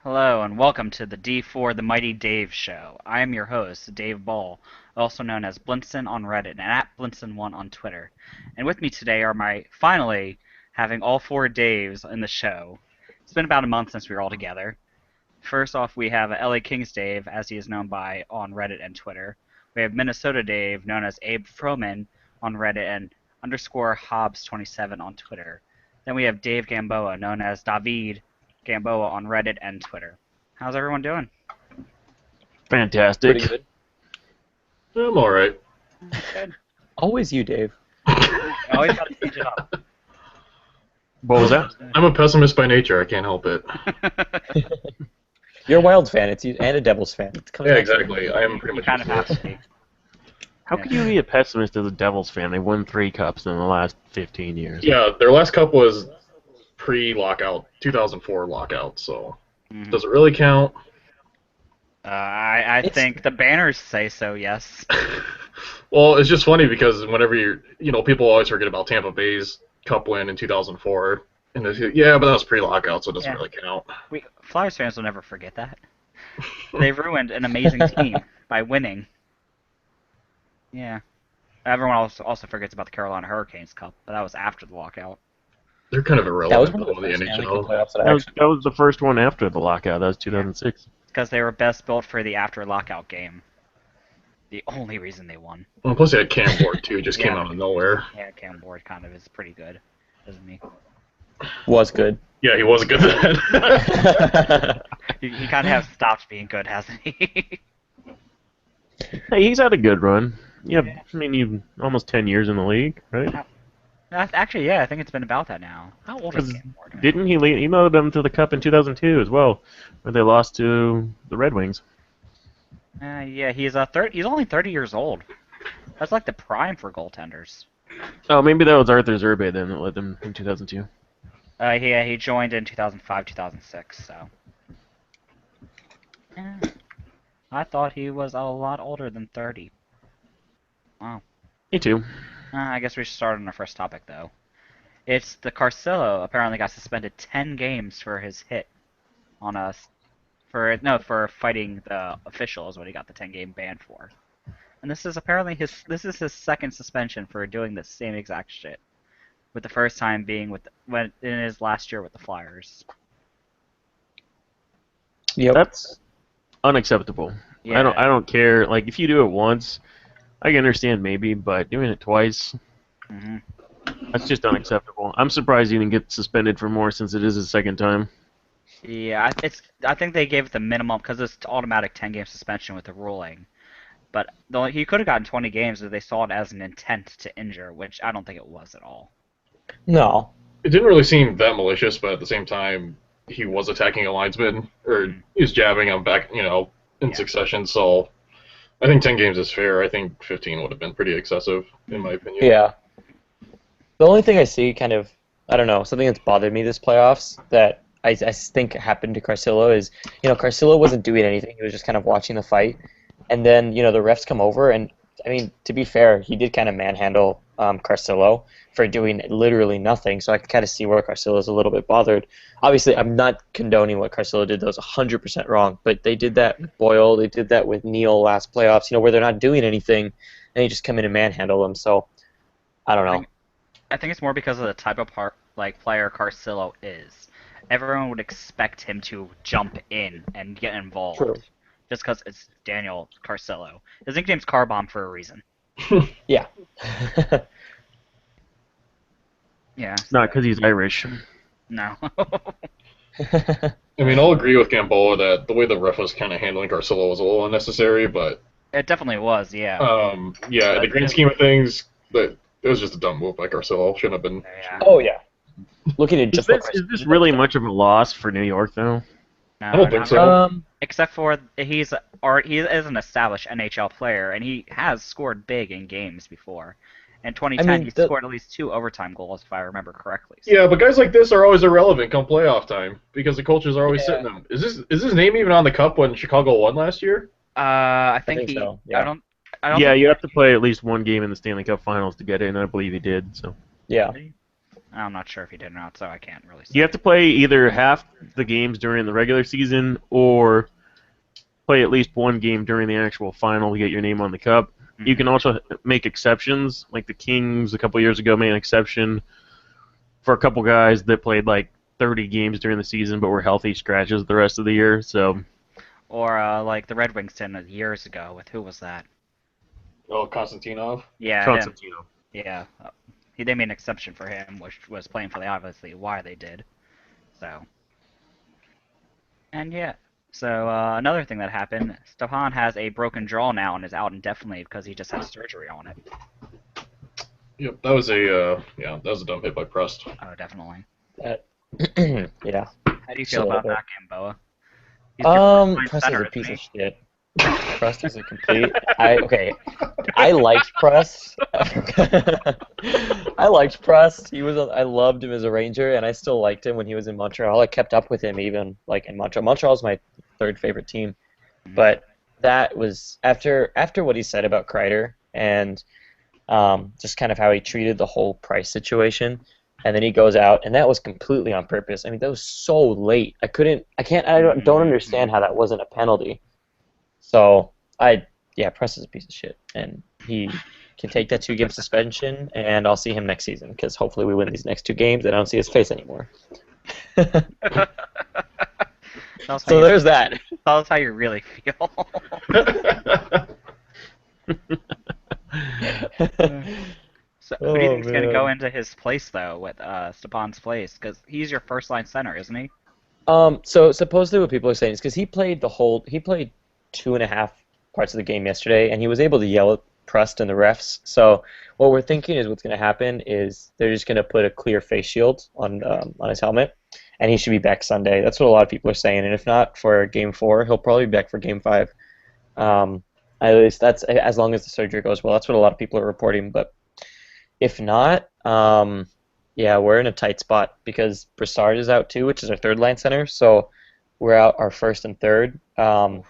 Hello and welcome to the D4 The Mighty Dave Show. I am your host, Dave Ball, also known as Blinson on Reddit and at Blinson1 on Twitter. And with me today are finally having all four Daves in the show. It's been about a month since we were all together. First off, we have LA Kings Dave, as he is known by on Reddit and Twitter. We have Minnesota Dave, known as Abe Froman on Reddit and _Hobbs27 on Twitter. Then we have Dave Gamboa, known as David Gamboa on Reddit and Twitter. How's everyone doing? Fantastic. Pretty good. I'm alright. Good. Always you, Dave. Always gotta change it up. What was that? I'm a pessimist by nature. I can't help it. You're a Wild fan, and a Devils fan. It's coming Yeah, back to you. exactly. I am pretty You much kind of used to have to it. be. How could you be a pessimist as a Devils fan? They won 3 cups in the last 15 years. Yeah, their last cup was pre-lockout, 2004 lockout. So Mhm. does it really count? I think the banners say so, yes. Well, it's just funny because whenever people always forget about Tampa Bay's cup win in 2004, and they say, yeah, but that was pre-lockout, so it doesn't Yeah. really count. Flyers fans will never forget that. They ruined an amazing team by winning. Yeah. Everyone also forgets about the Carolina Hurricanes Cup, but that was after the lockout. They're kind of That was irrelevant one of though the in the first Stanley Cup NHL. playoffs that I That was, actually. that was the first one after the lockout. That was 2006. Because they were best built for the after lockout game. The only reason they won. Well, plus they had Cam Ward too, just came Yeah. out of nowhere. Yeah, Cam Ward kind of is pretty good, isn't he? Was good. Yeah, he was good then. He kind of has stopped being good, hasn't he? Hey, he's had a good run. Yeah, I mean, you almost 10 years in the league, right? Actually, yeah, I think it's been about that now. How old is 'Cause Cam Ward? Didn't he lead? He led them to the cup in 2002 as well, where they lost to the Red Wings. Yeah, he's he's only 30 years old. That's like the prime for goaltenders. Oh, maybe that was Arthur Zerbe then that led them in 2002. He joined in 2005, 2006. So, yeah. I thought he was a lot older than 30. Wow. Me too. I guess we should start on our first topic, though. It's the Carcillo apparently got suspended 10 games for his hit on us. For fighting the official is what he got the 10-game ban for. And this is apparently his second suspension for doing the same exact shit. With the first time being in his last year with the Flyers. Yep. That's unacceptable. Yeah. I don't care. Like, if you do it once, I can understand maybe, but doing it twice, hmm that's just unacceptable. I'm surprised he didn't get suspended for more since it is his second time. Yeah, I think they gave it the minimum because it's automatic 10-game suspension with the ruling. But he could have gotten 20 games if they saw it as an intent to injure, which I don't think it was at all. No. It didn't really seem that malicious, but at the same time, he was attacking a linesman, or he was jabbing him back, in succession. So I think 10 games is fair. I think 15 would have been pretty excessive, in my opinion. Yeah. The only thing I see kind of, I don't know, something that's bothered me this playoffs that I think happened to Carcillo is, Carcillo wasn't doing anything. He was just kind of watching the fight. And then, the refs come over, and, I mean, to be fair, he did kind of manhandle Carcillo for doing literally nothing, so I can kind of see where Carcillo is a little bit bothered. Obviously, I'm not condoning what Carcillo did. That was 100% wrong, but they did that with Boyle. They did that with Neal last playoffs, where they're not doing anything, and they just come in and manhandle them, so I don't know. I think it's more because of the type of player Carcillo is. Everyone would expect him to jump in and get involved. True. Just because it's Daniel Carcillo. His nickname's Carbomb for a reason. Yeah. Yeah. Not because he's Irish. No. I mean, I'll agree with Gamboa that the way the ref was kind of handling Carcillo was a little unnecessary, but It definitely was, yeah. yeah, in the grand scheme of things, it was just a dumb move by Carcillo. Shouldn't have been. Yeah. Oh, yeah. Looking at Is just this really much of a loss for New York, though? No, I don't think not so. really. Except for he is an established NHL player, and he has scored big in games before. In 2010, he scored at least 2 overtime goals, if I remember correctly. So. Yeah, but guys like this are always irrelevant come playoff time because the coaches are always sitting them. Is his name even on the cup when Chicago won last year? I think so, yeah. I don't. Yeah, you have to play at least one game in the Stanley Cup Finals to get in, and I believe he did. So Yeah. I'm not sure if he did or not, so I can't really say. You have to play either half the games during the regular season or play at least one game during the actual final to get your name on the cup. You can also make exceptions, like the Kings a couple years ago made an exception for a couple guys that played like 30 games during the season but were healthy scratches the rest of the year. So, Or like the Red Wings did years ago with who was that? Oh, Konstantinov. Yeah, him. Constantino. Yeah, they made an exception for him, which was playing for the obviously why they did. So, and yeah. So another thing that happened, Stepan has a broken jaw now and is out indefinitely because he just had surgery on it. Yep, that was a dumb hit by Prust. Oh, definitely. Yeah. How do you feel So, about that game, Boa? He's your first-line Prust is center, a piece isn't of he? shit. Prust is a complete. I liked Prust. I liked Prust. I loved him as a Ranger, and I still liked him when he was in Montreal. I kept up with him even like in Montreal. Montreal's my third favorite team, but that was after what he said about Kreider and just kind of how he treated the whole Price situation. And then he goes out, and that was completely on purpose. I mean, that was so late. I don't understand how that wasn't a penalty. So Press is a piece of shit, and he can take that 2-game suspension, and I'll see him next season because hopefully we win these next 2 games, and I don't see his face anymore. So there's that. Tell us how you really feel. So who do you think's going to go into his place, though, with Stepan's place? Because he's your first-line center, isn't he? So supposedly what people are saying is because he played 2.5 parts of the game yesterday, and he was able to yell at Prust and the refs. So what we're thinking is what's going to happen is they're just going to put a clear face shield on his helmet, and he should be back Sunday. That's what a lot of people are saying, and if not for Game 4, he'll probably be back for Game 5. At least that's as long as the surgery goes well. That's what a lot of people are reporting, but if not, we're in a tight spot because Brassard is out too, which is our third-line center, so we're out our first and third. We'll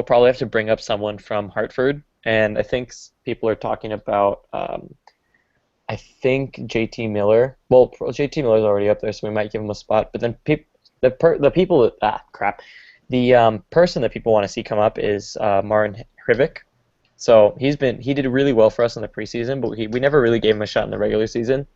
probably have to bring up someone from Hartford, and I think people are talking about, I think JT Miller. Well, JT Miller's already up there, so we might give him a spot. But then the person that people want to see come up is Martin Hrivik. So he did really well for us in the preseason, but we never really gave him a shot in the regular season.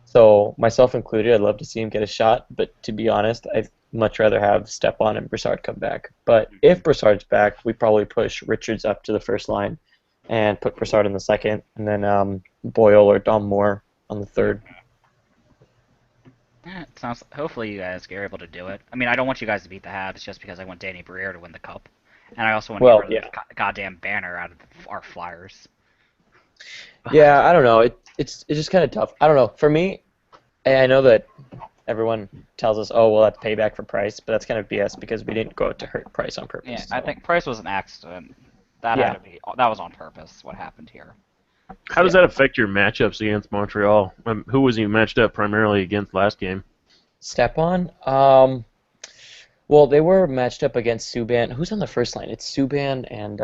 So myself included, I'd love to see him get a shot, but to be honest, I'd much rather have Stepan and Brassard come back. But if Brassard's back, we probably push Richards up to the first line and put Brassard in the second, and then Boyle or Dom Moore on the third. It sounds. Hopefully, you guys are able to do it. I mean, I don't want you guys to beat the Habs just because I want Danny Briere to win the cup, and I also want to get rid of the goddamn banner out of our Flyers. Yeah, I don't know. It's just kind of tough. I don't know. For me, I know that everyone tells us, oh, well, that's payback for Price, but that's kind of BS because we didn't go out to hurt Price on purpose. Yeah, So. I think Price was an accident. That was on purpose. What happened here? How does that affect your matchups against Montreal? Who was he matched up primarily against last game? Stepan? Well, they were matched up against Subban. Who's on the first line? It's Subban and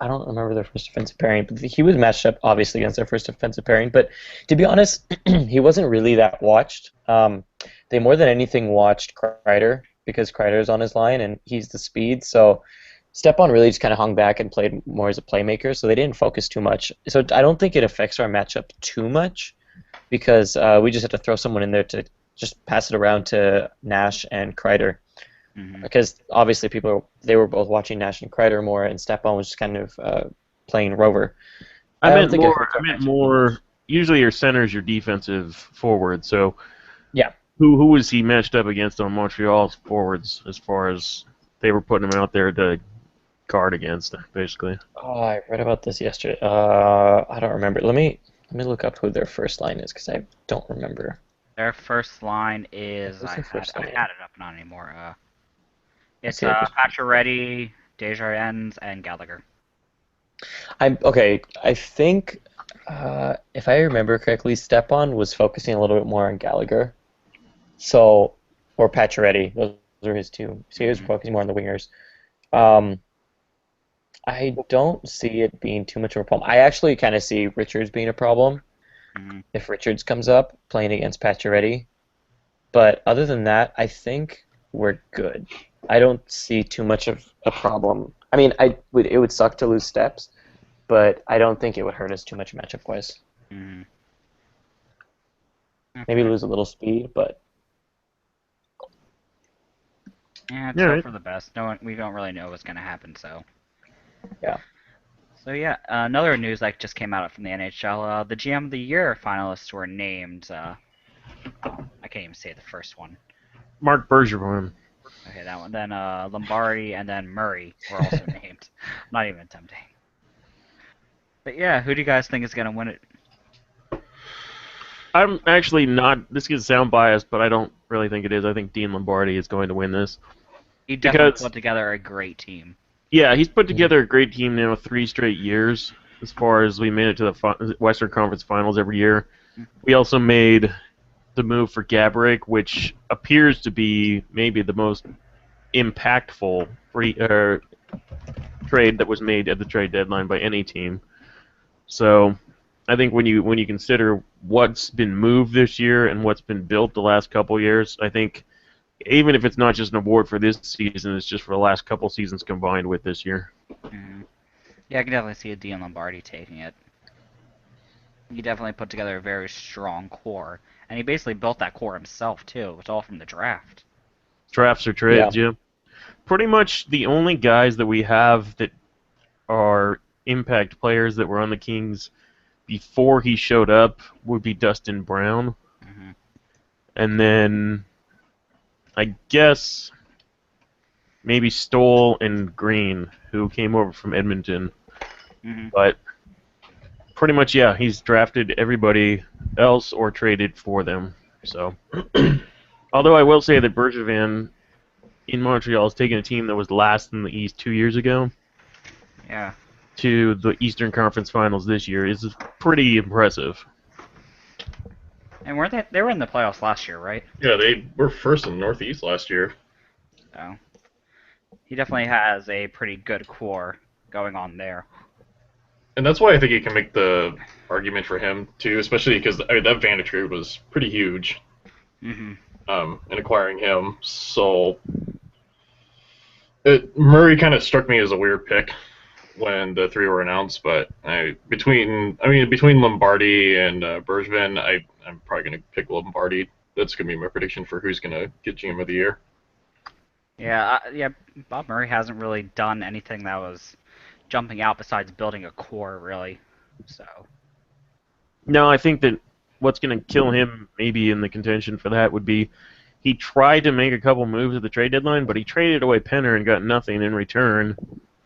I don't remember their first defensive pairing, but he was matched up obviously against their first defensive pairing. But to be honest, he wasn't really that watched. They more than anything watched Kreider because Kreider's on his line and he's the speed. So Stepan really just kind of hung back and played more as a playmaker, so they didn't focus too much. So I don't think it affects our matchup too much because we just have to throw someone in there to just pass it around to Nash and Kreider. Mm-hmm. Because obviously they were both watching Nash and Kreider more, and Stepan was just kind of playing rover. I meant more. Usually your center is your defensive forward. So yeah, who was he matched up against on Montreal's forwards as far as they were putting him out there to guard against, basically? Oh, I read about this yesterday. I don't remember. Let me look up who their first line is because I don't remember. Their first line is I had it up, not anymore. It's Pacioretty, Desjardins, and Gallagher. I think if I remember correctly, Stepan was focusing a little bit more on Gallagher. So, or Pacioretty. Those are his two. So he was focusing more on the wingers. I don't see it being too much of a problem. I actually kind of see Richards being a problem Mhm. if Richards comes up playing against Pacioretty. But other than that, I think we're good. I don't see too much of a problem. I mean, it would suck to lose steps, but I don't think it would hurt us too much matchup wise. Mhm. Maybe Okay. lose a little speed, but Yeah, it's Yeah, hope right. for the best. No one, we don't really know what's gonna happen, so. yeah. So yeah, another news that just came out from the NHL. The GM of the Year finalists were named. I can't even say the first one. Mark Bergevin. Okay, that one. Then Lombardi and then Murray were also named. Not even attempting. But yeah, who do you guys think is gonna win it? I'm actually not. This could sound biased, but I don't really think it is. I think Dean Lombardi is going to win this. He definitely Because put together a great team. yeah, he's put together a great team now, 3 straight years. As far as we made it to the Western Conference Finals every year, we also made the move for Gaborik, which appears to be maybe the most impactful trade that was made at the trade deadline by any team. So, I think when you consider what's been moved this year and what's been built the last couple years, I think even if it's not just an award for this season, it's just for the last couple seasons combined with this year. Mhm. Yeah, I can definitely see a Dean Lombardi taking it. He definitely put together a very strong core, and he basically built that core himself too. It's all from the draft. Drafts or Yeah. trades, yeah. Pretty much the only guys that we have that are impact players that were on the Kings before he showed up would be Dustin Brown. Hmm And then I guess maybe Stoll and Green, who came over from Edmonton. hmm But pretty much, yeah, he's drafted everybody else or traded for them. So, although I will say that Bergevin in Montreal has taken a team that was last in the East 2 years ago Yeah. to the Eastern Conference Finals this year is pretty impressive. And weren't they were in the playoffs last year, right? Yeah, they were first in the Northeast last year. So he definitely has a pretty good core going on there. And that's why I think you can make the argument for him, too, especially because that Vantage trade was pretty huge Hmm in acquiring him. So Murray kind of struck me as a weird pick when the 3 were announced, but between Lombardi and Bergevin, I'm probably going to pick Lombardi. That's going to be my prediction for who's going to get GM of the year. Yeah. Bob Murray hasn't really done anything that was jumping out besides building a core, really. So. No, I think that what's going to kill him, maybe in the contention for that, would be he tried to make a couple moves at the trade deadline, but he traded away Penner and got nothing in return,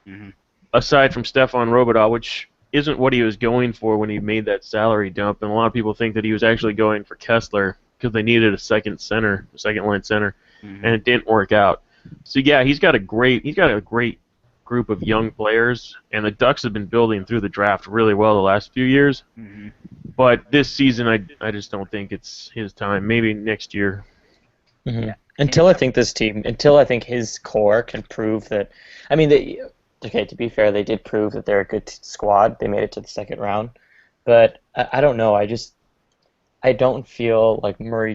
hmm aside from Stefan Robidaw, which isn't what he was going for when he made that salary dump. And a lot of people think that he was actually going for Kessler because they needed a second line center, and it didn't work out. So yeah, he's got a great group of young players, and the Ducks have been building through the draft really well the last few years. hmm But this season, I just don't think it's his time. Maybe next year. Mm-hmm. Yeah. Until I think his core can prove that. I mean, okay, to be fair, they did prove that they're a good squad. They made it to the second round, but I don't know. I don't feel like Murray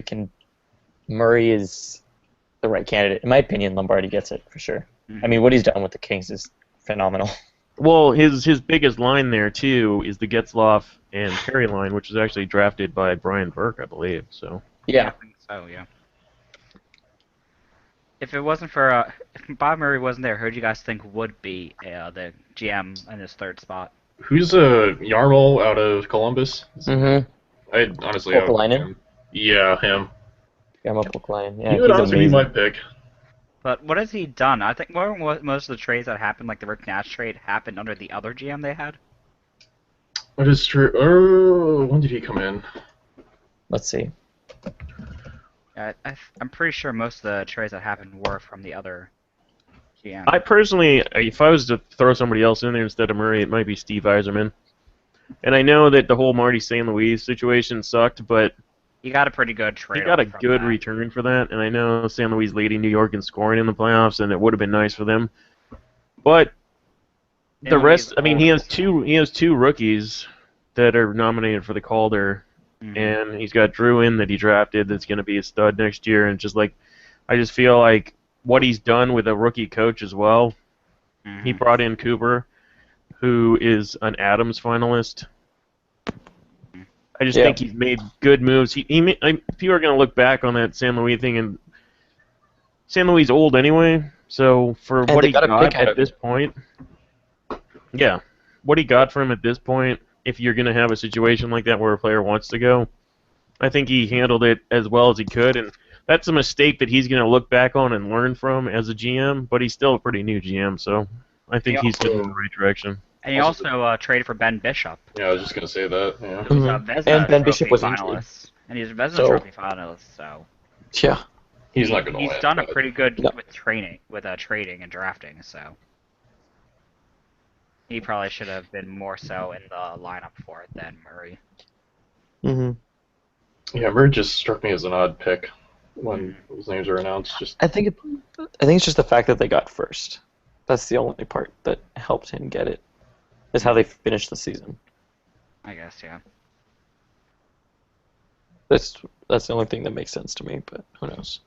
is the right candidate. In my opinion, Lombardi gets it for sure. I mean, what he's done with the Kings is phenomenal. Well, his biggest line there too is the Getzlaf and Perry line, which was actually drafted by Brian Burke, I believe. So I think so. Yeah. If it wasn't for if Bob Murray wasn't there, who do you guys think would be the GM in this third spot? Who's Yarmo out of Columbus? Mm-hmm. I honestly, Polkelainen? Yeah, him. Gamma Polkelainen. Yeah, He would he's honestly be amazing. my pick. But what has he done? I think most of the trades that happened, like the Rick Nash trade, happened under the other GM they had. What is true? When did he come in? Let's see. I'm pretty sure most of the trades that happened were from the other GM. I personally, if I was to throw somebody else in there instead of Murray, it might be Steve Yzerman. And I know that the whole Marty St. Louis situation sucked, but he got a pretty good trade. he got a from good that. return for that. And I know St. Louis is leading New York in scoring in the playoffs, and it would have been nice for them. But the St. rest, Louis I mean, he has always- two rookies that are nominated for the Calder and he's got Drew in that he drafted that's going to be a stud next year. And just like, I just feel like what he's done with a rookie coach as well. He brought in Cooper, who is an Adams finalist. I just think he's made good moves. People are going to look back on that San Luis thing, and San Luis old anyway. So for what he got at this point, what he got from him at this point, if you're going to have a situation like that where a player wants to go, I think he handled it as well as he could, and that's a mistake that he's going to look back on and learn from as a GM, but he's still a pretty new GM, so I think he's going in the right direction. And he also traded for Ben Bishop. Yeah, I was just going to say that. Yeah. Who's a Vezina And Ben Bishop was finalist. And he's a Vezina Trophy finalist, so... Yeah. He's not going to win. He's done a pretty good with trading and drafting, so... He probably should have been more so in the lineup for it than Murray. Yeah, Murray just struck me as an odd pick when those names were announced. I think it's just the fact that they got first. That's the only part that helped him get it. Is how they finished the season. I guess, yeah. That's the only thing that makes sense to me, but who knows?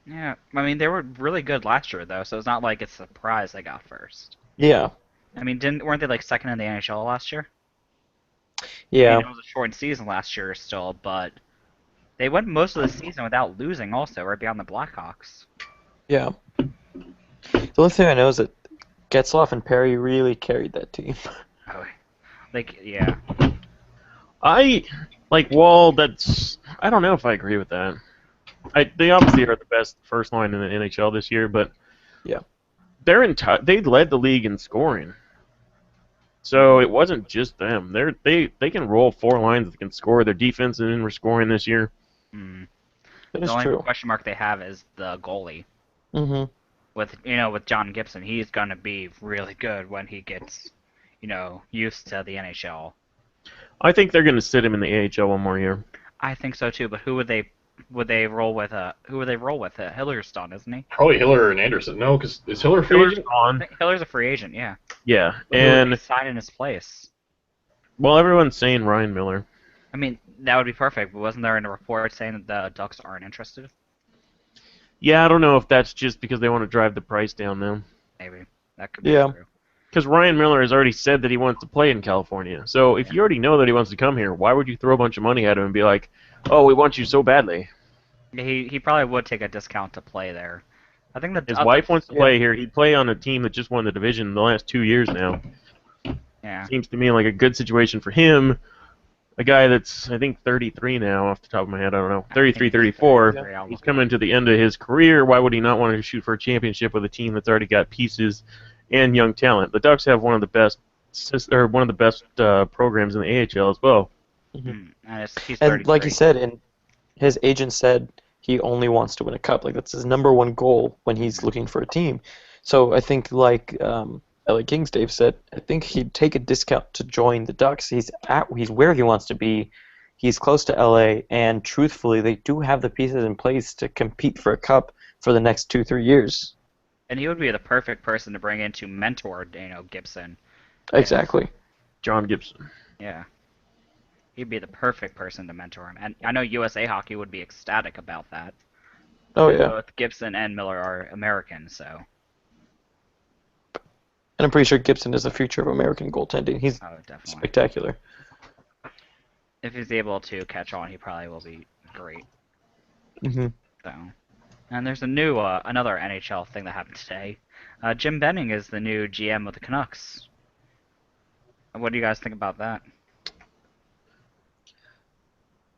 Yeah, I mean, they were really good last year, though, so it's not like it's a surprise they got first. Yeah. I mean, weren't they like second in the NHL last year? Yeah. I mean, it was a shortened season last year still, but they went most of the season without losing also, right beyond the Blackhawks. Yeah. The only thing I know is that Getzlaf and Perry really carried that team. Oh, like, yeah. I don't know if I agree with that. They obviously are the best first line in the NHL this year, but yeah, they led the league in scoring. So it wasn't just them. They can roll four lines that can score. Their defense and in scoring this year. That is the only true. question mark they have is the goalie. Mm-hmm. With John Gibson, he's gonna be really good when he gets, used to the NHL. I think they're gonna sit him in the AHL one more year. I think so too, but who would they roll with? Who would they roll with? Hiller's done, isn't he? Probably Hiller and Anderson. No, because is Hiller a free agent? I think Hiller's a free agent, yeah. Yeah, and sign in his place. Well, everyone's saying Ryan Miller. I mean, that would be perfect, but wasn't there in a report saying that the Ducks aren't interested? Yeah, I don't know if that's just because they want to drive the price down now. Maybe. That could be true. Because Ryan Miller has already said that he wants to play in California. So if you already know that he wants to come here, why would you throw a bunch of money at him and be like, oh, we want you so badly? Yeah, he probably would take a discount to play there. I think that his wife wants to play here. He'd play on a team that just won the division in the last 2 years now. Yeah. Seems to me like a good situation for him. A guy that's, I think, 33 now, off the top of my head, I don't know, 33, 34. He's coming to the end of his career. Why would he not want to shoot for a championship with a team that's already got pieces and young talent? The Ducks have one of the best programs in the AHL as well. And like he said, and his agent said he only wants to win a cup. Like, that's his number one goal when he's looking for a team. So I think, like LA Kings Dave said, I think he'd take a discount to join the Ducks. He's where he wants to be. He's close to LA, and truthfully, they do have the pieces in place to compete for a cup for the next 2-3 years. And he would be the perfect person to bring in to mentor, Gibson. Exactly. John Gibson. Yeah. He'd be the perfect person to mentor him. And I know USA Hockey would be ecstatic about that. Oh, yeah. Both Gibson and Miller are American, so... And I'm pretty sure Gibson is the future of American goaltending. He's spectacular. If he's able to catch on, he probably will be great. Mm-hmm. So, and there's another NHL thing that happened today. Jim Benning is the new GM of the Canucks. What do you guys think about that?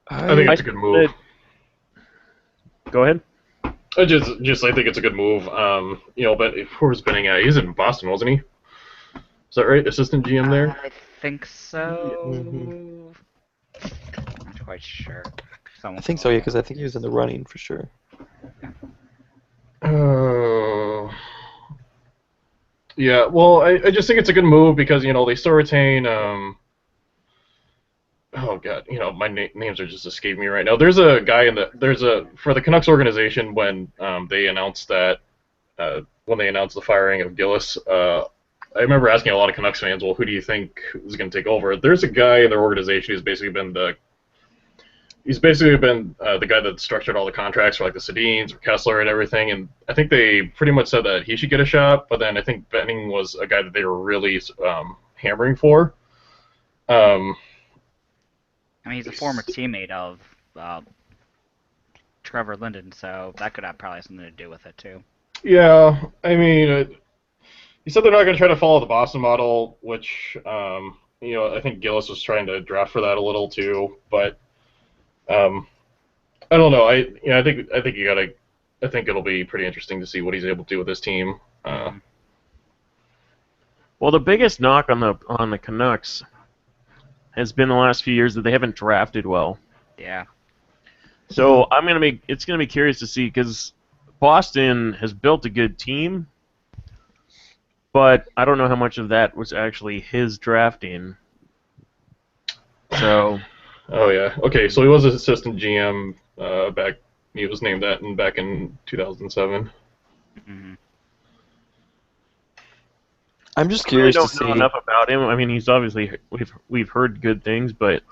I think it's a good move. Go ahead. I think it's a good move. But where was Benning at? He's in Boston, wasn't he? Is that right? Assistant GM there? I think so. Not quite sure. I think so, yeah, because I think he was in the running for sure. Yeah, well, I just think it's a good move because, they still retain... Oh god, my names are just escaping me right now. There's a guy for the Canucks organization when they announced the firing of Gillis. I remember asking a lot of Canucks fans, well, who do you think is going to take over? There's a guy in their organization who's basically been the he's basically been the guy that structured all the contracts for like the Sedins or Kessler and everything. And I think they pretty much said that he should get a shot. But then I think Benning was a guy that they were really hammering for. I mean, he's a former teammate of Trevor Linden, so that could have probably something to do with it too. Yeah, I mean, he said they're not going to try to follow the Boston model, which I think Gillis was trying to draft for that a little too. But I don't know. I think you gotta. I think it'll be pretty interesting to see what he's able to do with this team. Well, the biggest knock on the Canucks has been the last few years that they haven't drafted well. Yeah. So it's gonna be curious to see because Boston has built a good team, but I don't know how much of that was actually his drafting. So. Oh yeah. Okay, so he was an assistant GM back. He was named that back in 2007. Mm-hmm. I'm just I really curious don't to see. know enough about him. I mean, he's obviously we've heard good things, but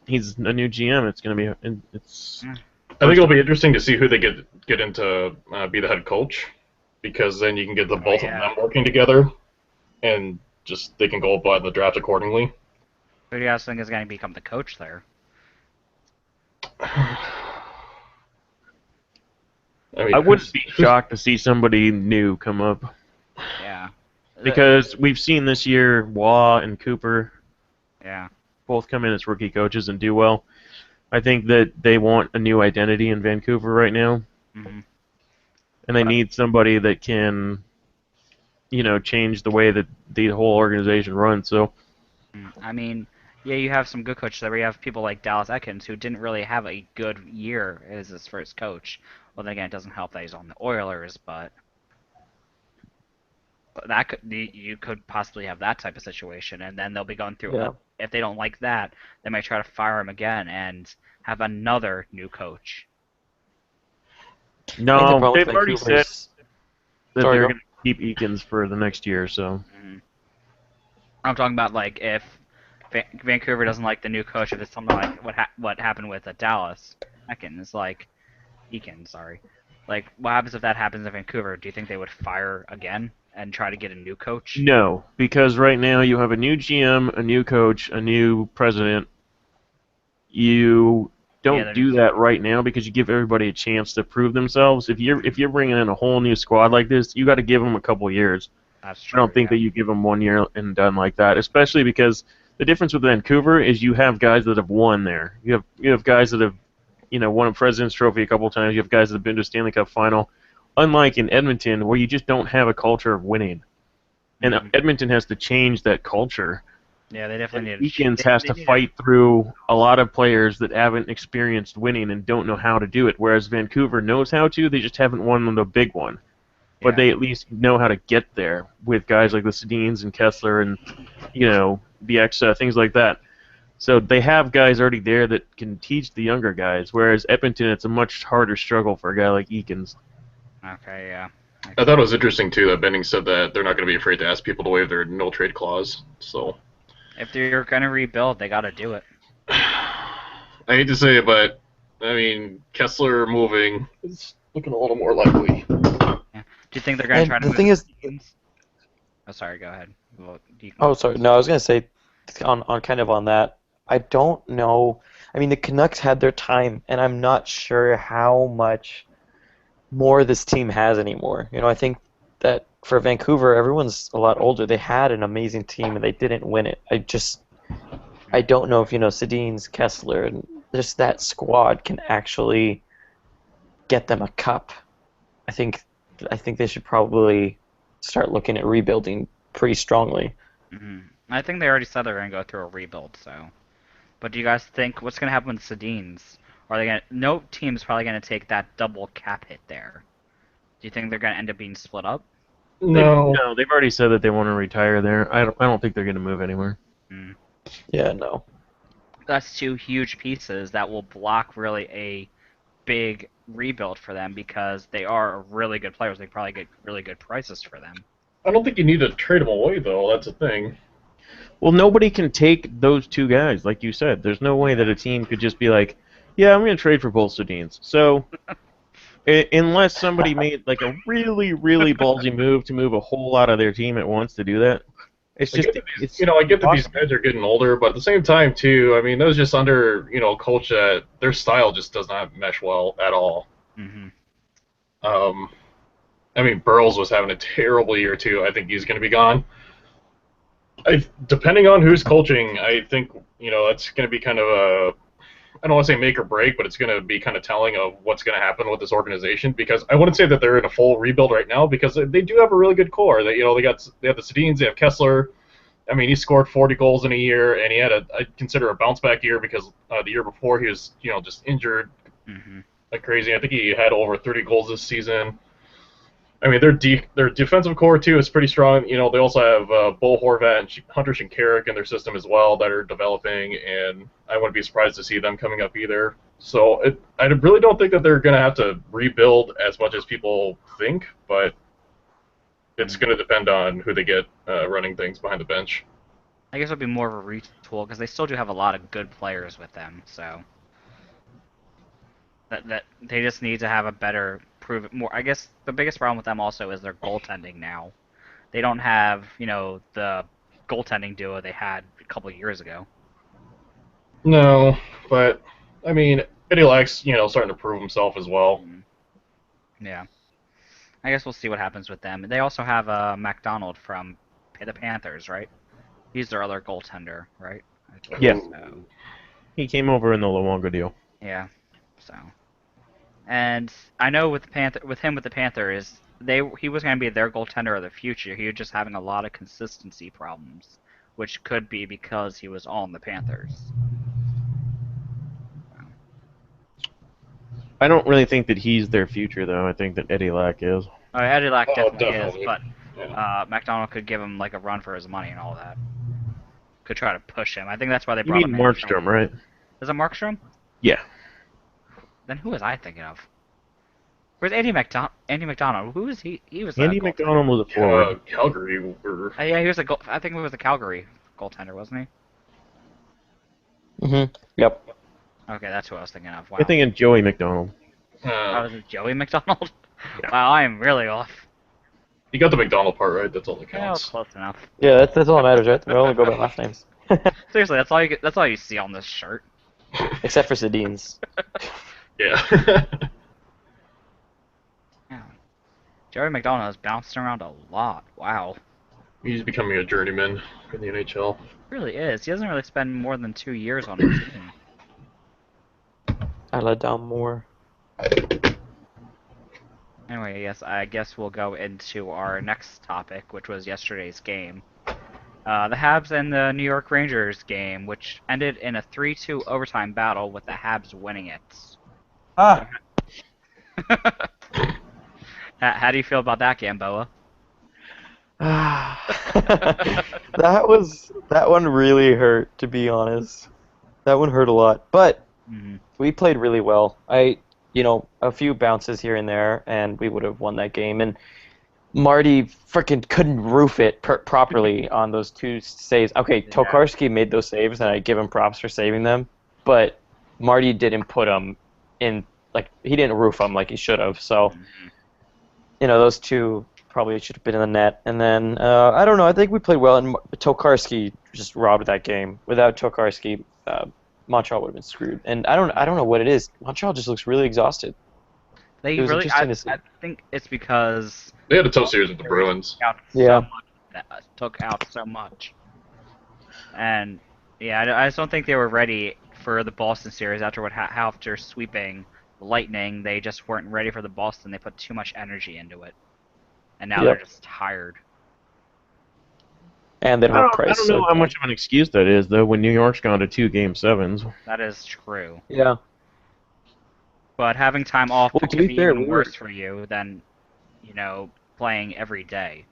he's a new GM. It's gonna be it's. I think it'll be interesting to see who they get into be the head coach, because then you can get both of them working together, and just they can go by the draft accordingly. Who do you guys think is going to become the coach there? I wouldn't be shocked to see somebody new come up. Yeah. Because we've seen this year Waugh and Cooper both come in as rookie coaches and do well. I think that they want a new identity in Vancouver right now. Mm-hmm. And they need somebody that can, change the way that the whole organization runs. So, I mean, yeah, you have some good coaches there. We have people like Dallas Eakins, who didn't really have a good year as his first coach. Well, then again, it doesn't help that he's on the Oilers, but you could possibly have that type of situation, and then they'll be going through. Yeah. If they don't like that, they might try to fire him again and have another new coach. no, they've already said Vancouver's- that Sorry, they're go. going to keep Eakins for the next year. So, I'm talking about like if Vancouver doesn't like the new coach, if it's something like what happened with Dallas Eakins, sorry. Like, what happens if that happens in Vancouver? Do you think they would fire again and try to get a new coach? no, because right now you have a new GM, a new coach, a new president. You don't do that right now because you give everybody a chance to prove themselves. If you're bringing in a whole new squad like this, you got to give them a couple years. That's true. I don't think that you give them 1 year and done like that, especially because the difference with Vancouver is you have guys that have won there. You have guys that have won a President's Trophy a couple times. You have guys that have been to a Stanley Cup final. Unlike in Edmonton, where you just don't have a culture of winning. And Edmonton has to change that culture. Yeah, they definitely need. Eakins has to fight through a lot of players that haven't experienced winning and don't know how to do it, whereas Vancouver knows how to, they just haven't won the big one. But they at least know how to get there with guys like the Sedins and Kessler and, Bieksa, things like that. So they have guys already there that can teach the younger guys, whereas Edmonton, it's a much harder struggle for a guy like Eakins. Okay, yeah. I thought it was interesting too that Benning said that they're not going to be afraid to ask people to waive their no trade clause. So, if they're going to rebuild, they got to do it. I hate to say it, but I mean Kessler moving is looking a little more likely. Yeah. Do you think they're going to try to? The thing is, oh, sorry. Go ahead. Well, sorry. No, I was gonna say, on kind of on that. I don't know. I mean, the Canucks had their time, and I'm not sure how much more this team has anymore. I think that for Vancouver, everyone's a lot older. They had an amazing team, and they didn't win it. I don't know if Sedin's, Kessler, and just that squad can actually get them a cup. I think they should probably start looking at rebuilding pretty strongly. Mm-hmm. I think they already said they're going to go through a rebuild. So, but do you guys think what's going to happen with Sedin's? Are they going? No team's probably going to take that double cap hit there. Do you think they're going to end up being split up? No, they've already said that they want to retire there. I don't think they're going to move anywhere. Mm. Yeah, no. That's two huge pieces that will block really a big rebuild for them because they are really good players. They probably get really good prices for them. I don't think you need to trade them away though. That's the thing. Well, nobody can take those two guys, like you said. There's no way that a team could just be like, yeah, I'm going to trade for both Sedins. So, unless somebody made like a really, really ballsy move to move a whole lot of their team at once to do that, it's just, it's I get that these impossible. guys are getting older, but at the same time, too, I mean, those just under, a coach that their style just does not mesh well at all. Hmm. Um, I mean, Burles was having a terrible year, too. I think he's going to be gone. Depending on who's coaching, I think, that's going to be kind of I don't want to say make or break, but it's going to be kind of telling of what's going to happen with this organization, because I wouldn't say that they're in a full rebuild right now, because they do have a really good core. They have the Sedins, they have Kessler. I mean, he scored 40 goals in a year, and he had I'd consider a bounce back year, because the year before he was just injured Hmm. like crazy. I think he had over 30 goals this season. I mean, their defensive core too is pretty strong. They also have Bo Horvat and Hunter Shinkarik in their system as well that are developing, and I wouldn't be surprised to see them coming up either. So I really don't think that they're going to have to rebuild as much as people think, but it's going to depend on who they get running things behind the bench. I guess it'll be more of a retool because they still do have a lot of good players with them. So that they just need to have a better prove more. I guess the biggest problem with them also is their goaltending now. They don't have the goaltending duo they had a couple of years ago. No, but I mean, Eddie Lack's starting to prove himself as well. Yeah. I guess we'll see what happens with them. They also have MacDonald from the Panthers, right? He's their other goaltender, right? I think Yeah. so. He came over in the Luongo deal. Yeah. So, and I know with the Panthers, he was going to be their goaltender of the future. He was just having a lot of consistency problems, which could be because he was on the Panthers. I don't really think that he's their future, though. I think that Eddie Lack is. Eddie Lack Oh, definitely is, definitely. but Yeah. MacDonald could give him like a run for his money and all that. Could try to push him. I think that's why they You brought mean him in. Markstrom, right? Is it Markstrom? Yeah. Then who was I thinking of? Where's Andy McDonald? Andy McDonald. Who is he? He was Andy a goaltender. McDonald was a forward. Calgary were. Yeah, he was a goal. I think it was a Calgary goaltender, wasn't Yep. he? Okay, that's who I was thinking of. Wow. You're thinking Joey McDonald. Oh, was it Joey McDonald? Yeah. Wow, I am really off. You got the McDonald part right. That's all that Yeah, counts. close enough. Yeah, that's all that matters, right? We only go by last names. Seriously, that's all you get, that's all you see on this shirt. Except for Sedin's. Yeah. Yeah. Joey McDonald has bounced around a lot. Wow. He's becoming a journeyman in the NHL. Really is. He doesn't really spend more than 2 years on a team. I let down more. Anyway, yes, I guess we'll go into our next topic, which was yesterday's game. The Habs and the New York Rangers game, which ended in a 3-2 overtime battle with the Habs winning it. Ah. How do you feel about that game, Boa? that one really hurt, to be honest. That one hurt a lot. But we played really well. A few bounces here and there, and we would have won that game. And Marty freaking couldn't roof it properly on those two saves. Okay, Tokarski made those saves, and I give him props for saving them. But Marty didn't put them in, like, he didn't roof them like he should have. So, those two probably should have been in the net. And then, I don't know, I think we played well, and Tokarski just robbed that game. Without Tokarski, Montreal would have been screwed. And I don't know what it is. Montreal just looks really exhausted. They It was really, interesting to see. I think it's because They had a tough series with the Bruins. took out so much. And yeah, I just don't think they were ready for the Boston series after sweeping Lightning. They just weren't ready for the Boston. They put too much energy into it, and now they're just tired. And they don't have Price. I don't know how much of an excuse that is, though, when New York's gone to 2 Game 7s. That is true. Yeah. But having time off Well, could to be be fair, even worse for you than, playing every day.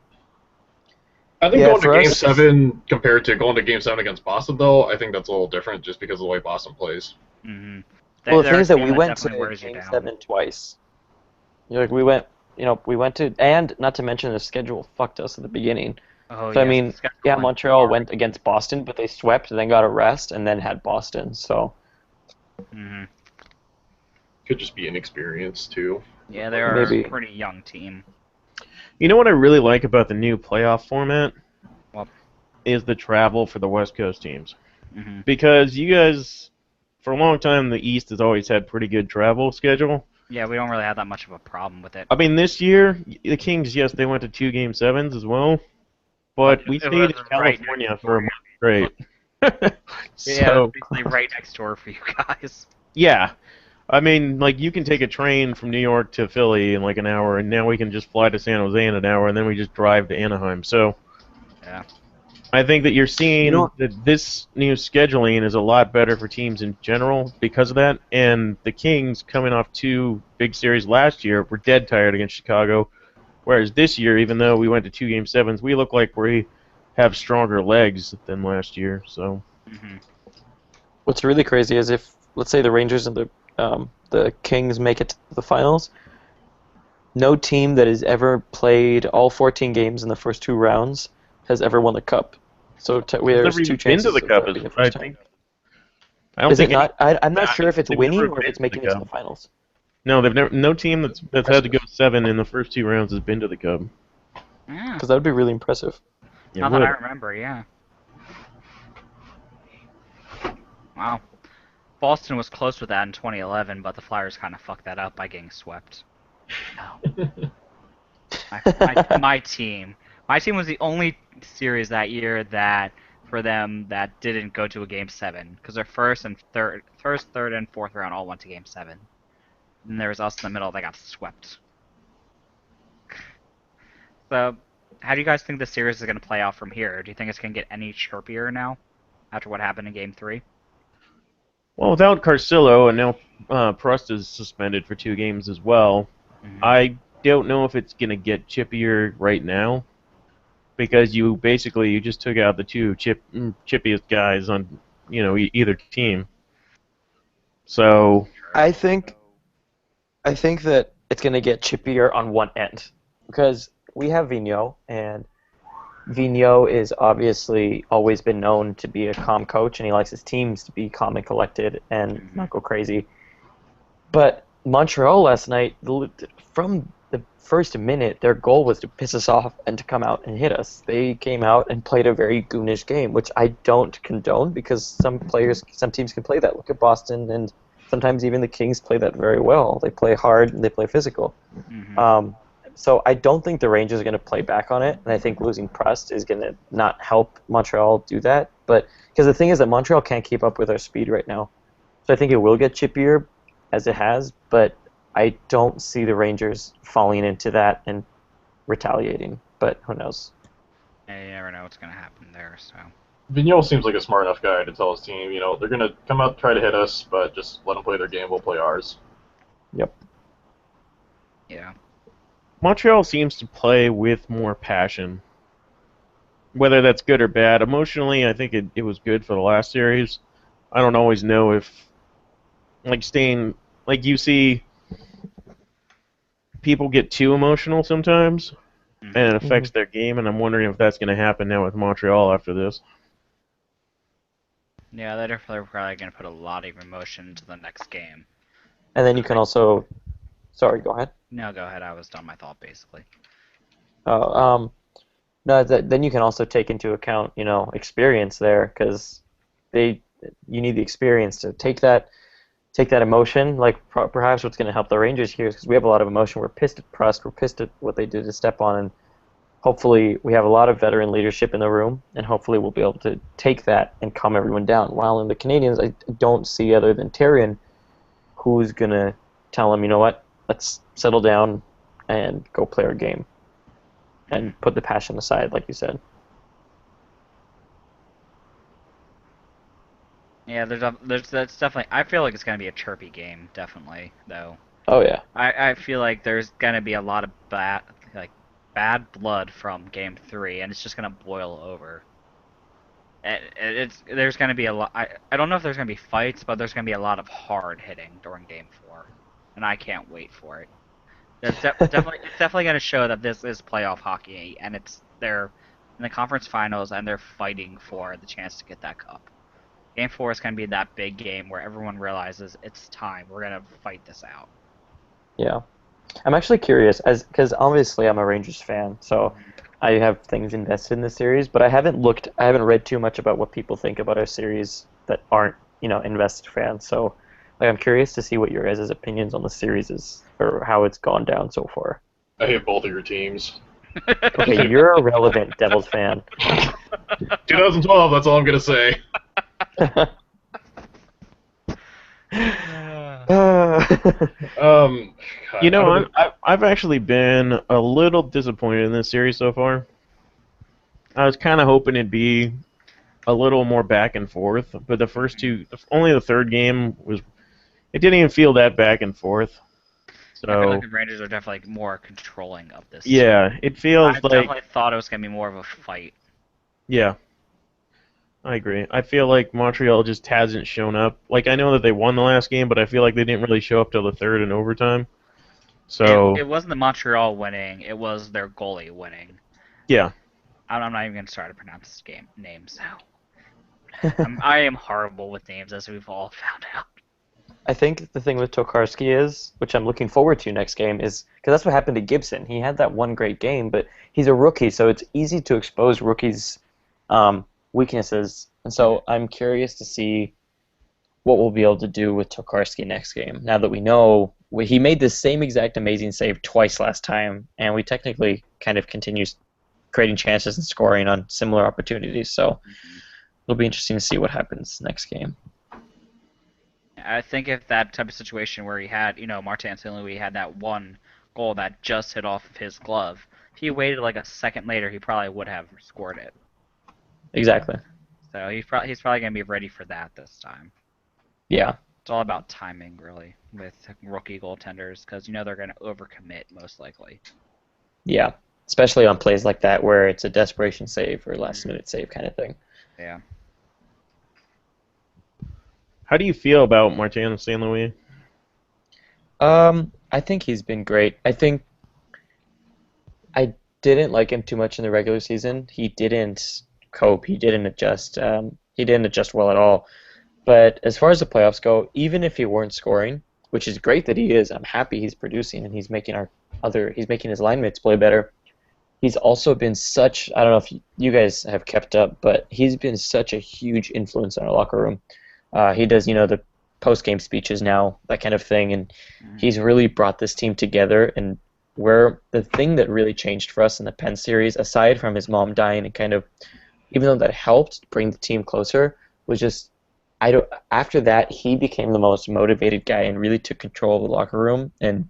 I think Yeah, going to for Game us- 7 compared to going to Game 7 against Boston, though, I think that's a little different just because of the way Boston plays. Mm-hmm. Well, the thing is that we went to Game Game 7 twice. We went to, and not to mention the schedule fucked us at the beginning. Oh So I yes, the mean, schedule yeah, went Montreal hard. went against Boston, but they swept, and then got a rest, and then had Boston. So Hmm. Could just be inexperience too. Yeah, they're a maybe. pretty young team. You know what I really like about the new playoff format Well, is the travel for the West Coast teams. hmm Because you guys, for a long time, the East has always had pretty good travel schedule. yeah, we don't really have that much of a problem with it. I mean, this year, the Kings, yes, they went to 2 Game 7s as well, But but we it stayed in was right next California for door. a month straight. Yeah, it's So, basically right next door for you guys. yeah. I mean, like, you can take a train from New York to Philly in like an hour, and now we can just fly to San Jose in an hour, and then we just drive to Anaheim. So, Yeah. I think that you're You seeing know, that this new scheduling is a lot better for teams in general because of that. And the Kings, coming off 2 big series last year, were dead tired against Chicago. Whereas this year, even though we went to 2 Game 7s, we look like we have stronger legs than last year. So Hmm. what's really crazy is if, let's say, the Rangers and the Kings make it to the finals, no team that has ever played all 14 games in the first 2 rounds has ever won the cup. So we've there's never two even been to chances the of Cup. that being the I first time. think I don't Is it think any. not? I'm not sure if it's They've never winning or if been it's to the making it to the Cup. finals. No, they've never. No team that's had to go Impressive. 7 in the first 2 rounds has been to the Cup. Yeah. Because that would be really impressive. It Not that I would. remember. Yeah. Wow. Boston was close with that in 2011, but the Flyers kind of fucked that up by getting swept. No. My team. My team was the only series that year that for them that didn't go to a game 7 because their first, third, and fourth round all went to game 7. And there was us in the middle that got swept. So, how do you guys think the series is going to play out from here? Do you think it's going to get any chirpier now after what happened in game 3? Well, without Carcillo and now Prost is suspended for 2 games as well. Mm-hmm. I don't know if it's gonna get chippier right now because you just took out the two chippiest guys on either team. So I think I think that it's going to get chippier on one end because we have Vigneault, and Vigneault is obviously always been known to be a calm coach, and he likes his teams to be calm and collected and not go crazy. But Montreal last night, from the first minute, their goal was to piss us off and to come out and hit us. They came out and played a very goonish game, which I don't condone because some teams can play that. Look at Boston, and sometimes even the Kings play that very well. They play hard and they play physical. Mm-hmm. So I don't think the Rangers are going to play back on it, and I think losing Prust is going to not help Montreal do that. But because the thing is that Montreal can't keep up with our speed right now, so I think it will get chippier as it has. But I don't see the Rangers falling into that and retaliating. But who knows? Yeah, you never know what's going to happen there. So Vigneault seems like a smart enough guy to tell his team, they're going to come out try to hit us, but just let them play their game. We'll play ours. Yep. yeah, Montreal seems to play with more passion. Whether that's good or bad, emotionally, I think it was good for the last series. I don't always know if you see people get too emotional sometimes, mm-hmm. and it affects their game. And I'm wondering if that's going to happen now with Montreal after this. Yeah, they're probably going to put a lot of emotion into the next game. And then you can also, sorry, go ahead. No, go ahead. I was done my thought basically. Oh, no. Then you can also take into account, experience there, because you need the experience to take that emotion. Like perhaps what's going to help the Rangers here is because we have a lot of emotion. We're pissed at Prust. We're pissed at what they did to Stepan, and hopefully we have a lot of veteran leadership in the room, and hopefully we'll be able to take that and calm everyone down. While in the Canadians, I don't see other than Therrien who's going to tell them, you know what, let's settle down and go play our game and put the passion aside, like you said. Yeah, that's definitely. I feel like it's going to be a chirpy game, definitely though. Oh, yeah. I feel like there's going to be a lot of bad blood from game 3, and it's just going to boil over. There's going to be a lot. I don't know if there's going to be fights, but there's going to be a lot of hard hitting during game 4, and I can't wait for it. It's definitely going to show that this is playoff hockey, and it's in the conference finals, and they're fighting for the chance to get that cup. Game 4 is going to be that big game where everyone realizes it's time. We're going to fight this out. Yeah. I'm actually curious, because obviously I'm a Rangers fan, so I have things invested in the series, but I haven't read too much about what people think about our series that aren't, invested fans. So, like, I'm curious to see what your guys' opinions on the series is, or how it's gone down so far. I hate both of your teams. Okay, you're a relevant Devils fan. 2012, that's all I'm going to say. God, I've actually been a little disappointed in this series so far. I was kind of hoping it'd be a little more back and forth, but the first two, only the third game it didn't even feel that back and forth. So I feel like the Rangers are definitely more controlling of this. Yeah, it feels I definitely thought it was going to be more of a fight. Yeah, I agree. I feel like Montreal just hasn't shown up. Like, I know that they won the last game, but I feel like they didn't really show up till the third in overtime. So it wasn't the Montreal winning; it was their goalie winning. Yeah. I'm not even going to try to pronounce this game names now. I am horrible with names, as we've all found out. I think the thing with Tokarski is, which I'm looking forward to next game, is because that's what happened to Gibson. He had that one great game, but he's a rookie, so it's easy to expose rookies' weaknesses. And so I'm curious to see what we'll be able to do with Tokarski next game. Now that we know he made the same exact amazing save twice last time, and we technically kind of continue creating chances and scoring on similar opportunities. So it'll be interesting to see what happens next game. I think if that type of situation where he had, Martin St. Louis had that one goal that just hit off of his glove, if he waited like a second later, he probably would have scored it. Exactly. So he's probably going to be ready for that this time. Yeah. It's all about timing, really, with rookie goaltenders, because they're going to overcommit most likely. Yeah, especially on plays like that where it's a desperation save or last-minute save kind of thing. Yeah. How do you feel about Martin St. Louis? I think he's been great. I think I didn't like him too much in the regular season. He didn't cope. He didn't adjust. He didn't adjust well at all. But as far as the playoffs go, even if he weren't scoring, which is great that he is, I'm happy he's producing and he's making his line mates play better. He's also been such, I don't know if you guys have kept up, but he's been such a huge influence in our locker room. He does, the post-game speeches now, that kind of thing, and he's really brought this team together. And where the thing that really changed for us in the Penn series, aside from his mom dying and kind of, even though that helped bring the team closer, was just, after that, he became the most motivated guy and really took control of the locker room. And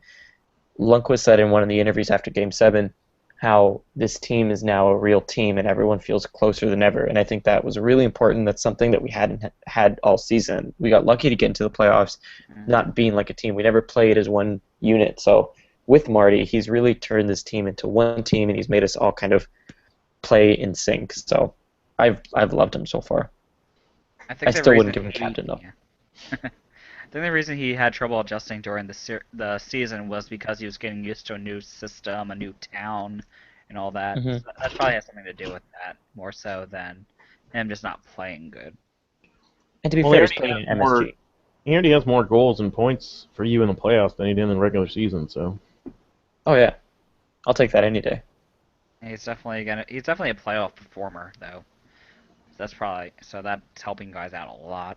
Lundqvist said in one of the interviews after Game 7 how this team is now a real team and everyone feels closer than ever. And I think that was really important. That's something that we hadn't had all season. We got lucky to get into the playoffs, not being like a team. We never played as one unit. So with Marty, he's really turned this team into one team, and he's made us all kind of play in sync. So I've loved him so far. I still wouldn't give him captain, though. Yeah. I think the reason he had trouble adjusting during the season was because he was getting used to a new system, a new town, and all that. Mm-hmm. So that probably has something to do with that, more so than him just not playing good. And to be fair, he's playing in MSG. He already has more goals and points for you in the playoffs than he did in the regular season. So. Oh yeah, I'll take that any day. He's definitely a playoff performer though. That's helping guys out a lot.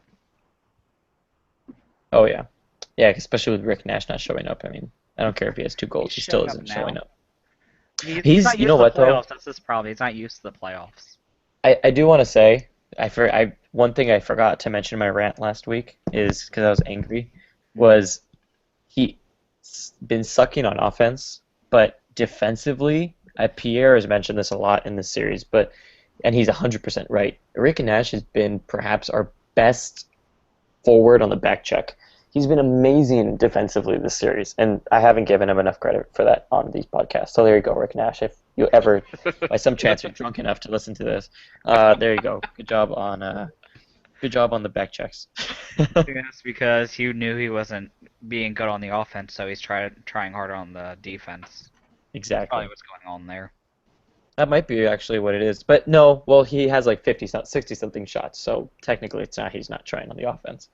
Oh yeah, especially with Rick Nash not showing up. I mean, I don't care if he has 2 goals, he still isn't showing up. He's not used to the playoffs. That's his problem. He's not used to the playoffs. I do want to say, one thing I forgot to mention in my rant last week is because I was angry, was he's been sucking on offense, but defensively, Pierre has mentioned this a lot in this series, and he's 100% right. Rick Nash has been perhaps our best forward on the back check. He's been amazing defensively this series, and I haven't given him enough credit for that on these podcasts. So there you go, Rick Nash. If you ever, by some chance, you're drunk enough to listen to this, there you go. Good job on the back checks. I think that's because he knew he wasn't being good on the offense, so he's trying harder on the defense. Exactly. That's probably what's going on there. That might be actually what it is. But no, well, he has like 50, 60 something shots, so technically it's not. He's not trying on the offense.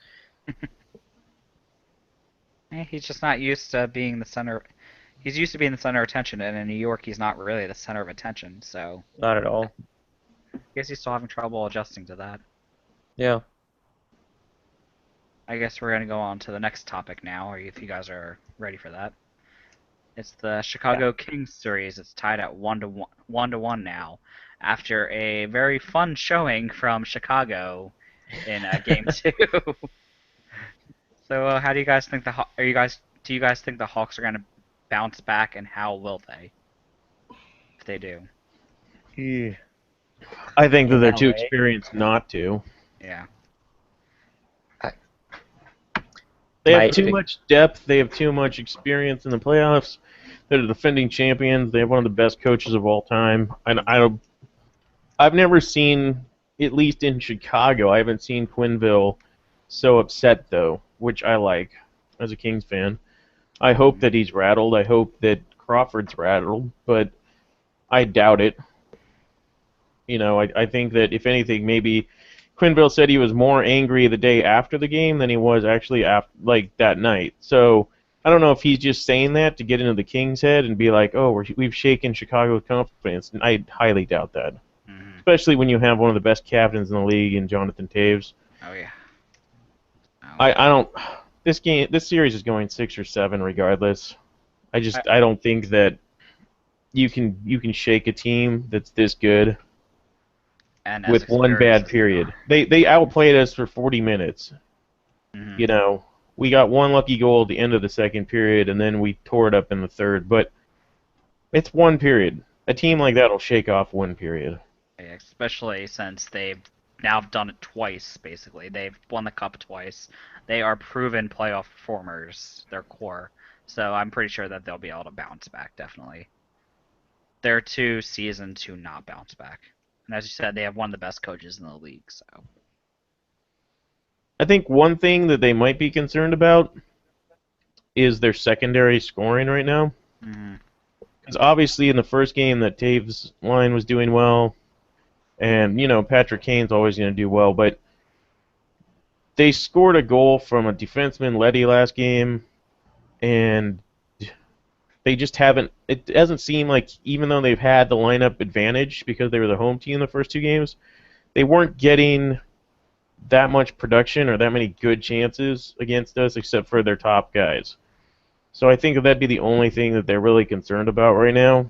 He's just not used to being the center. He's used to being the center of attention, and in New York, he's not really the center of attention. So Not at all. I guess he's still having trouble adjusting to that. Yeah. I guess we're gonna go on to the next topic now, or if you guys are ready for that. It's the Chicago Kings series. It's tied at 1-1 now, after a very fun showing from Chicago in Game 2. So, how do you guys think do you guys think the Hawks are gonna bounce back, and how will they, if they do? Yeah. I think that they're too LA? experienced not to. Yeah. They My have too big- much depth. They have too much experience in the playoffs. They're the defending champions. They have one of the best coaches of all time. I've never seen, at least in Chicago, I haven't seen Quenneville so upset though, which I like as a Kings fan. I hope that he's rattled. I hope that Crawford's rattled, but I doubt it. I think that if anything, maybe Quenneville said he was more angry the day after the game than he was actually that night. So I don't know if he's just saying that to get into the Kings' head and be like, "Oh, we've shaken Chicago's confidence." And I highly doubt that, Mm-hmm. especially when you have one of the best captains in the league in Jonathan Taves. Oh yeah. Oh. I don't. This series is going 6 or 7 regardless. I don't think that you can shake a team that's this good And as with one experienced bad period. They outplayed us for 40 minutes. Mhm. We got one lucky goal at the end of the second period, and then we tore it up in the third. But it's one period. A team like that will shake off one period. Especially since they've now done it twice, basically. They've won the cup twice. They are proven playoff performers, their core. So I'm pretty sure that they'll be able to bounce back, definitely. They're too seasoned to not bounce back. And as you said, they have one of the best coaches in the league, so. I think one thing that they might be concerned about is their secondary scoring right now. Mhm. Because obviously in the first game that Taves' line was doing well, and Patrick Kane's always going to do well, but they scored a goal from a defenseman, Letty, last game, and they just haven't. It doesn't seem like, even though they've had the lineup advantage because they were the home team the first 2 games, they weren't getting that much production or that many good chances against us except for their top guys. So I think that'd be the only thing that they're really concerned about right now.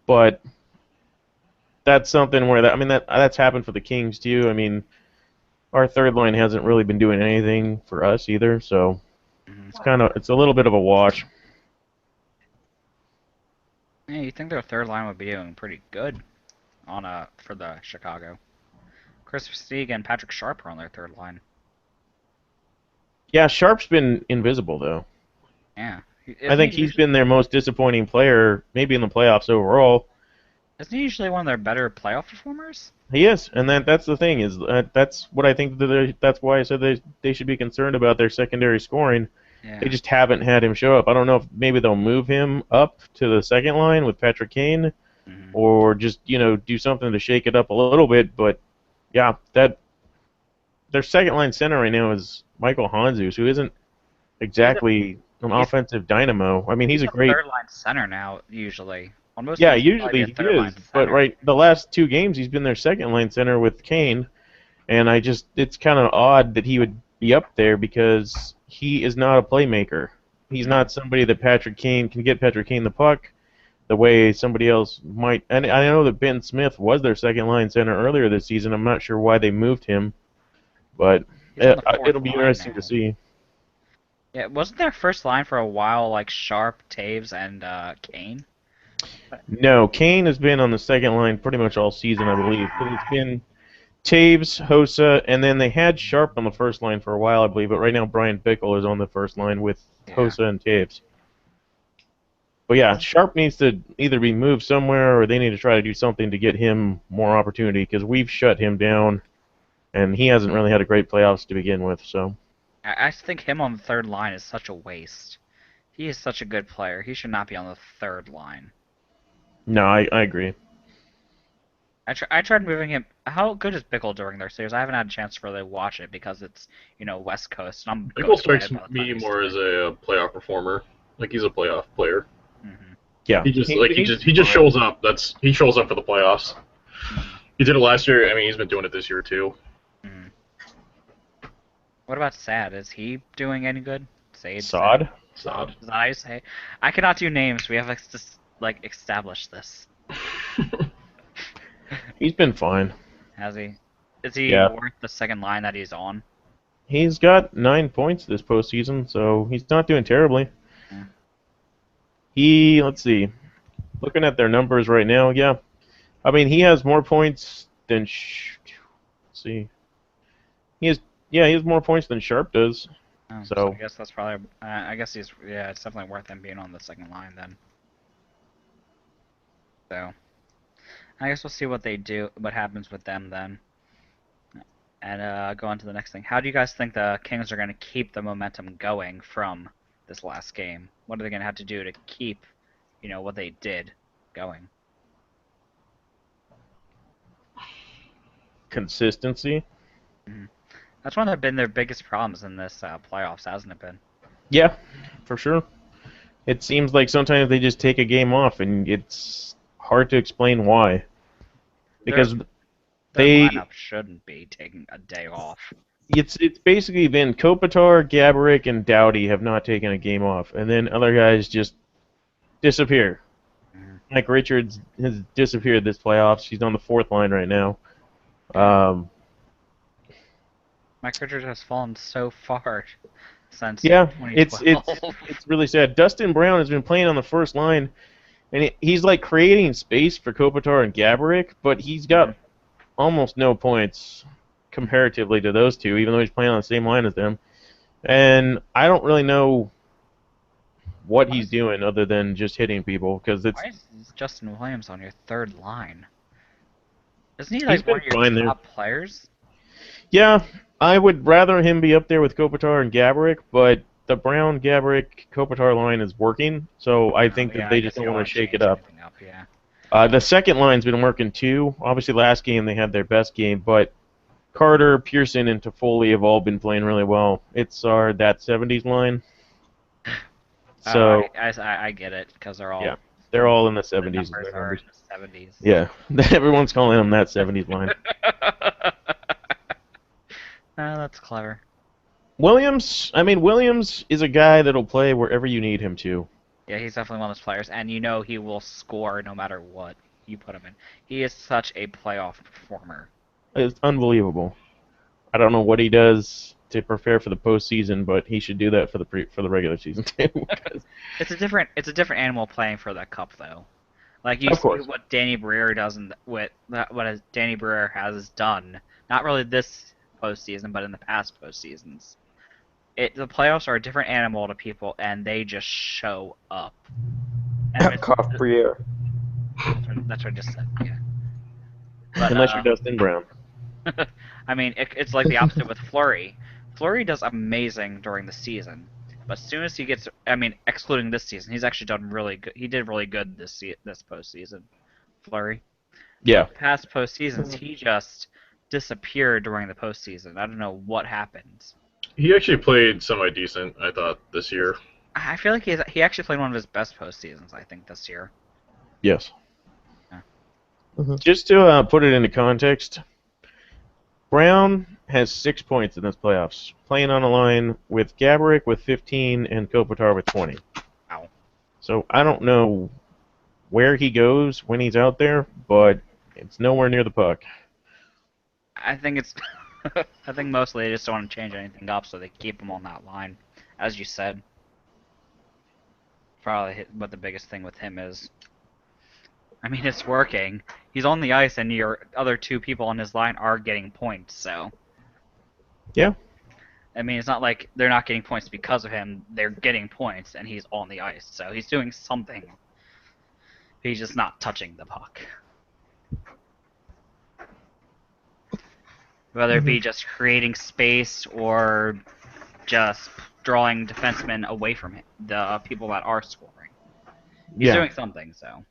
But that's something where that's happened for the Kings too. I mean, our third line hasn't really been doing anything for us either, so Mhm. it's a little bit of a wash. Yeah, you think their third line would be doing pretty good for the Chicago. Chris Stieg and Patrick Sharp are on their third line. Yeah, Sharp's been invisible though. Yeah. I think he's been their most disappointing player, maybe in the playoffs overall. Isn't he usually one of their better playoff performers? He is, and that's the thing is that's what I think that's why I said they should be concerned about their secondary scoring. Yeah. They just haven't had him show up. I don't know if maybe they'll move him up to the second line with Patrick Kane, Mhm. or just do something to shake it up a little bit. But yeah, their second line center right now is Michael Hanzus, who isn't exactly an offensive dynamo. I mean, he's a great. third line center now, usually. On most Yeah, teams, he'll probably usually be he a third line is, but center. the last 2 games he's been their second line center with Kane, and it's kind of odd that he would be up there because he is not a playmaker. He's not somebody that Patrick Kane can get Patrick Kane the puck the way somebody else might. And I know that Ben Smith was their second line center earlier this season. I'm not sure why they moved him, but He's on the fourth it'll be line interesting now. to see. Yeah, wasn't their first line for a while like Sharp, Taves, and Kane? No, Kane has been on the second line pretty much all season, I believe. But it's been Taves, Hossa, and then they had Sharp on the first line for a while, I believe. But right now, Brian Bickle is on the first line with Yeah. Hossa and Taves. But yeah, Sharp needs to either be moved somewhere or they need to try to do something to get him more opportunity because we've shut him down, and he hasn't really had a great playoffs to begin with. So I think him on the third line is such a waste. He is such a good player. He should not be on the third line. no, I agree. I tried moving him. How good is Bickle during their series? I haven't had a chance to really watch it because it's West Coast. And I'm Michael going to strikes bed by the time me he more as starts. a playoff performer. Like he's a playoff player. Mhm. Yeah, He just shows up. He shows up for the playoffs. Mhm. He did it last year. I mean, he's been doing it this year too. Mhm. What about Sad? Is he doing any good? Sade, Sod. Sad. Is that how you say it? I cannot do names. We have established this. He's been fine. Has he? Is he Yeah. worth the second line that he's on? He's got 9 points this postseason, so he's not doing terribly. Yeah. Let's see, looking at their numbers right now, yeah. I mean, he has more points than, let's see. He has more points than Sharp does. Oh, So- I guess that's probably. I guess it's definitely worth him being on the second line then. So, I guess we'll see what they do, what happens with them then, and go on to the next thing. How do you guys think the Kings are going to keep the momentum going from this last game? What are they going to have to do to keep, what they did going? Consistency. That's one of their biggest problems in this playoffs, hasn't it been? Yeah, for sure. It seems like sometimes they just take a game off, and it's hard to explain why. Because Their they, lineup shouldn't be taking a day off. it's basically been Kopitar, Gaborik, and Doughty have not taken a game off, and then other guys just disappear. Mhm. Mike Richards has disappeared this playoffs. He's on the 4th line right now. Mike Richards has fallen so far since Yeah, 2012. it's really sad. Dustin Brown has been playing on the first line, and he's like creating space for Kopitar and Gaborik, but he's got almost no points comparatively to those two, even though he's playing on the same line as them. And I don't really know what he's doing other than just hitting people, because it's Why is Justin Williams on your third line? Isn't he He's like been one of your fine there. top players? yeah. I would rather him be up there with Kopitar and Gaborik, but the Brown Gaborik Kopitar line is working, so I think that they just don't want to shake it up. Yeah. The second line's been working too. Obviously, last game they had their best game, but Carter, Pearson, and Toffoli have all been playing really well. It's that 70s line. So I get it because they're all Yeah, they're all in the the 70s. numbers their are numbers. in the 70s. Yeah, everyone's calling them that 70s line. That's clever. Williams is a guy that'll play wherever you need him to. Yeah, he's definitely one of those players, and he will score no matter what you put him in. He is such a playoff performer. It's unbelievable. I don't know what he does to prepare for the postseason, but he should do that for the regular season too. It's a different animal playing for that cup though. Like you Of see course. what Danny Briere does Danny Briere has done. Not really this postseason, but in the past postseasons. The playoffs are a different animal to people, and they just show up. And Cough Briere. that's what I just said. Yeah. But, Unless you're Dustin Brown. I mean, it's like the opposite with Fleury. Fleury does amazing during the season, but as soon as he gets, excluding this season, he's actually done really good. He did really good this postseason. Fleury. Yeah. Past postseasons, he just disappeared during the postseason. I don't know what happened. He actually played semi-decent, I thought, this year. I feel like he actually played one of his best postseasons, I think, this year. Yes. Yeah. Just to put it into context, Brown has 6 points in this playoffs, playing on a line with Gaborik with 15 and Kopitar with 20. Wow. So I don't know where he goes when he's out there, but it's nowhere near the puck. I think it's. I think mostly they just don't want to change anything up, so they keep him on that line, as you said. Probably what the biggest thing with him is. I mean, it's working. He's on the ice, and your other two people on his line are getting points, so. Yeah. I mean, it's not like they're not getting points because of him. They're getting points, and he's on the ice, so he's doing something. He's just not touching the puck. Whether it be just creating space or just drawing defensemen away from him, the people that are scoring. He's doing something, so.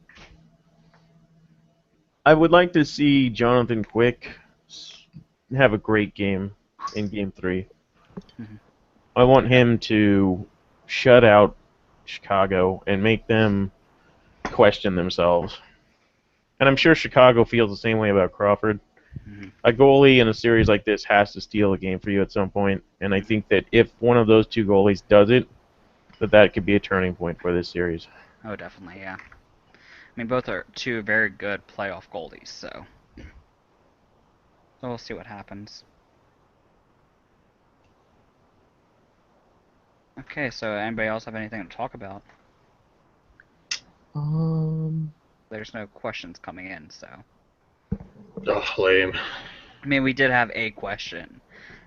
I would like to see Jonathan Quick have a great game in Game 3. Mhm. I want him to shut out Chicago and make them question themselves. And I'm sure Chicago feels the same way about Crawford. Mhm. A goalie in a series like this has to steal a game for you at some point, and I think that if one of those two goalies does it, that could be a turning point for this series. Oh, definitely, yeah. I mean, both are two very good playoff goalies, so we'll see what happens. Okay, so anybody else have anything to talk about? There's no questions coming in, so. Oh, lame. I mean, we did have a question,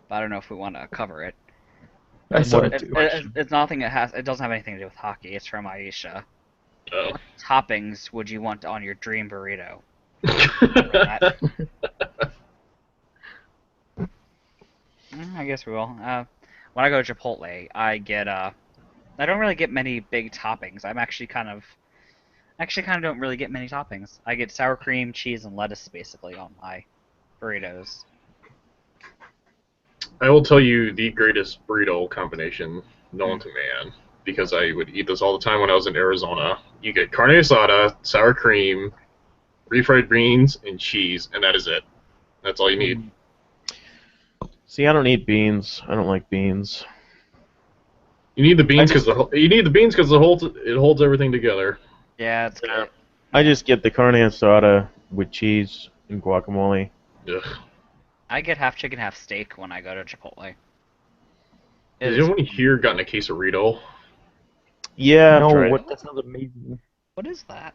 but I don't know if we want to cover it. I saw it It's, too. it's nothing. It doesn't have anything to do with hockey. It's from Aisha. Oh. What toppings would you want on your dream burrito? I guess we will. When I go to Chipotle, I get I don't really get many big toppings. Actually kind of don't really get many toppings. I get sour cream, cheese, and lettuce basically on my burritos. I will tell you the greatest burrito combination known to man, because I would eat this all the time when I was in Arizona. You get carne asada, sour cream, refried beans, and cheese, and that is it. That's all you need. See, I don't eat beans. I don't like beans. You need the beans because it holds everything together. Yeah, it's good. I just get the carne asada with cheese and guacamole. Ugh. I get half chicken, half steak when I go to Chipotle. Has anyone here gotten a quesarito? Yeah, No, I've tried it. what? That sounds amazing. What is that?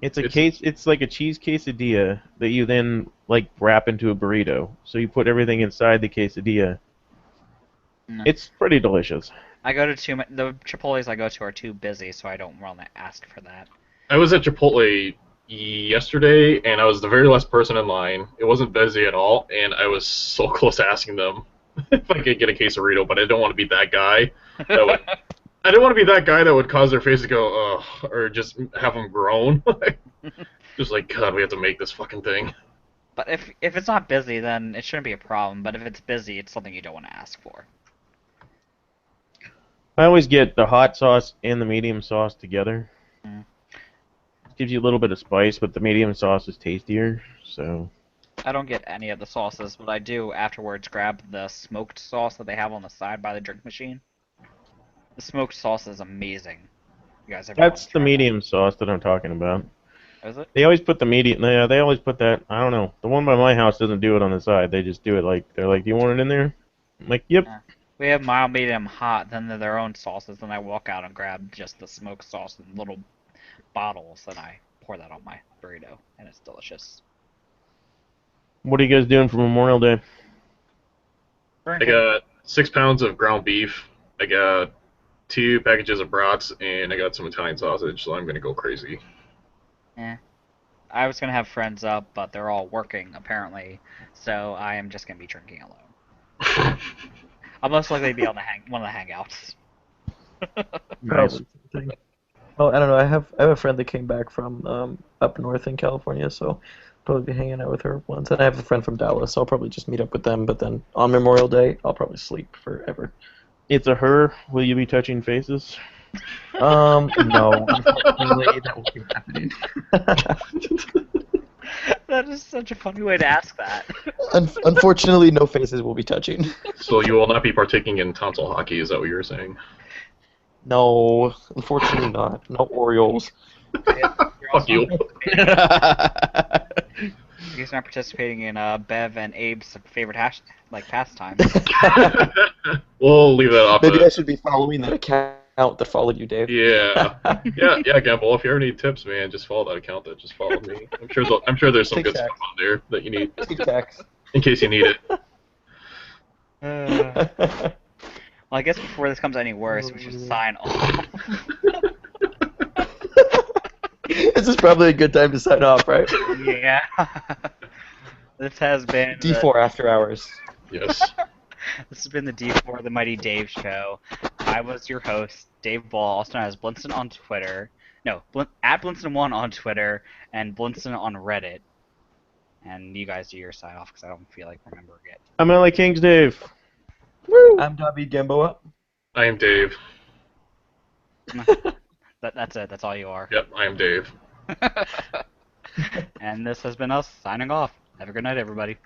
It's It's- It's like a cheese quesadilla that you then like wrap into a burrito. So you put everything inside the quesadilla. Mm. It's pretty delicious. I go to the Chipotles I go to are too busy, so I don't want to ask for that. I was at Chipotle yesterday, and I was the very last person in line. It wasn't busy at all, and I was so close to asking them if I could get a quesarito, but I don't want to be that guy. I didn't want to be that guy that would cause their face to go, ugh, or just have them groan. Just like, God, we have to make this fucking thing. But if it's not busy, then it shouldn't be a problem. But if it's busy, it's something you don't want to ask for. I always get the hot sauce and the medium sauce together. Mm. Gives you a little bit of spice, but the medium sauce is tastier. So I don't get any of the sauces, but I do afterwards grab the smoked sauce that they have on the side by the drink machine. The smoked sauce is amazing. You guys ever that's want to the try medium sauce that I'm talking about. that? Is it? They always put the medium. Yeah, they always put that. I don't know. The one by my house doesn't do it on the side. They just do it like they're like, "Do you want it in there?" I'm like, "Yep." We have mild, medium, hot. Then they're their own sauces. Then I walk out and grab just the smoked sauce in little bottles, and I pour that on my burrito, and it's delicious. What are you guys doing for Memorial Day? I got 6 pounds of ground beef. I got 2 packages of brats, and I got some Italian sausage, so I'm going to go crazy. I was gonna have friends up, but they're all working apparently, so I am just gonna be drinking alone. I'll most likely be on one of the hangouts. Nice. Probably. Oh, I don't know. I have a friend that came back from up north in California, so I'll probably be hanging out with her once. And I have a friend from Dallas, so I'll probably just meet up with them. But then on Memorial Day, I'll probably sleep forever. It's a her. Will you be touching faces? No, unfortunately, that won't be happening. That is such a funny way to ask that. Unfortunately, no faces will be touching. So you will not be partaking in tonsil hockey, is that what you were saying? No, unfortunately not. No Orioles. Fuck you. You guys aren't participating in Bev and Abe's favorite pastime. We'll leave that off. Maybe I should be following that account that followed you, Dave. Yeah, Gamble. If you ever need tips, man, just follow that account that just followed me. I'm sure there's some Tic good Tacs. stuff on there that you need Tic Tacs. in case you need it. Well, I guess before this comes any worse, we should sign off. This is probably a good time to sign off, right? Yeah. This has been D4 After Hours. Yes. This has been the D4 The Mighty Dave Show. I was your host, Dave Ball, also known as Blinson on Twitter. No, at Blinson1 on Twitter and Blinson on Reddit. And you guys do your sign off because I don't feel like remembering it. I'm LA Kings Dave. Woo! I'm David Gamboa. I am Dave. That's it. That's all you are. Yep, I am Dave. And this has been us signing off. Have a good night, everybody.